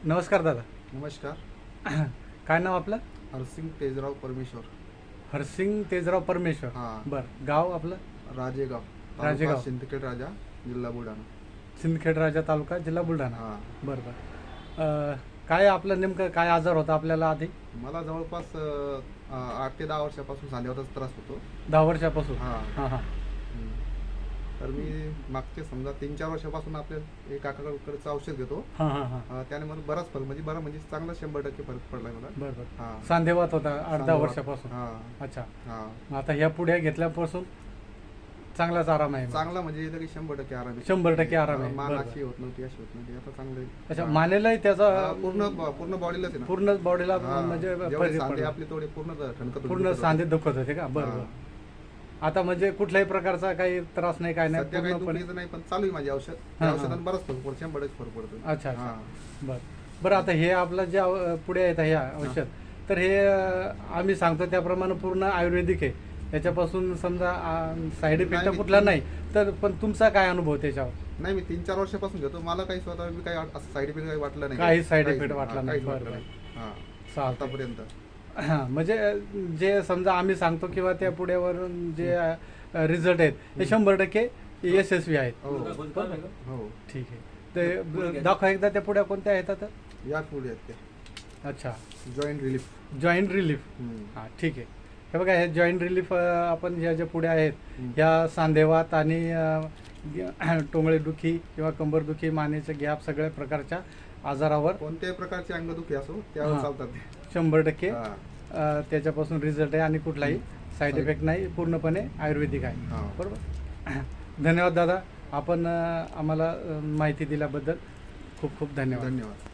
नमस्कार दादा. नमस्कार. काय नाव आपलं? हरसिंग तेजराव परमेश्वर. हरसिंग तेजराव परमेश्वर. हां. बरं. गाव आपलं? राजेगाव. राजेगाव. तालुका सिंदखेड राजा, जिल्हा बुलढाणा. सिंदखेड राजा तालुका जिल्हा बुलढाणा. हां. बरं बरं. काय आपलं नेमकं काय आजार होता आपल्याला आधी? मला जवळपास 8 ते 10 वर्षापासून सांधेवाताचा त्रास होतो. 10 वर्षापासून. हां. हां हां. हं. तर मी मागचे समजा 3-4 वर्षापासून आपल्या एक काकाकडचं औषध घेतो. हां हां हां. त्याने मला बराच फरक म्हणजे चांगला 100% फरक पडलाय मला. बरं बरं. हां. सांधेवात होता 8-10 सांधेवात. वर्षापासून. हां. अच्छा. हां. मग आता ह्या पुढ्या घेतल्यापासून चांगलाच आराम आहे मग. चांगला म्हणजे तरी 100% आराम आहे. 100% आराम आहे. मान बरं अशी होत नव्हती, अशी होत नव्हती. आता चांगलं आहे. अच्छा. हां. मानेलाही त्याचा पूर्ण बॉडीलाच आहे ना. पूर्ण बॉडीला हां. म्हणजे जेवढे फरक सांधे पडला. आपले तेवढे पूर्ण ठणकत पूर्ण होते. सांधे दुखत होते का? बरं हां. बरं. आता म्हणजे कुठल्याही प्रकारचा काही त्रास नाही, काय नाही, सध्या काही पूर्णपणे. दुखणीचं नाही, पण चालू आहे माझे औषध. हां, त्या हां. औषधाने बराच फरक पडतो, 100% फरक पडतो. अच्छा अच्छा. हां. बरं बरं. आता हे आपलं जे पुढे आहेत ह्या औषध, तर हे आम्ही सांगतो त्याप्रमाणे पूर्ण आयुर्वेदिक आहे. त्याच्यापासून समजा साईड इफेक्ट नाही, कुठला नाही, तर पण तुमचा काय अनुभव त्याच्यावर? नाही, मी 3-4 वर्षापासून घेतो. मला काही स्वतः मी काही असं साईड इफेक्ट काही वाटलं नाही. काही side काहीच effect नाही. वाटला हां, नाही. काहीच बरं, वाटलं बरं. नाही. हां. चालतंय. आतापर्यंत. हां, म्हणजे जे समजा आम्ही सांगतो किंवा त्या पुढ्यावरून जे रिझल्ट आहेत ते 100% यशस्वी आहेत. हो. बरोबर. हो. ठीक आहे. ते दाखवा एकदा त्या पुढ्या कोणत्या आहेत आता? या पुढे आहेत ते. अच्छा. Joint relief. Joint relief. हां, ठीक आहे. हे बघा, हे जॉईंट रिलीफ आपण ह्या ज्या पुढे आहेत ह्या सांधेवात आणि टोंगळेदुखी किंवा कंबरदुखी, मानेचे गॅप, सगळ्या प्रकारच्या आजारावर कोणत्याही प्रकारची अंगदुखी असो त्यावर हां. चालतात ते. 100% हां. त्याच्यापासून रिझल्ट आहे आणि कुठलाही साईड इफेक्ट नाही, पूर्णपणे आयुर्वेदिक आहे. हां. बरोबर. धन्यवाद दादा. आपण आम्हाला माहिती दिल्याबद्दल खूप खूप धन्यवाद. धन्यवाद.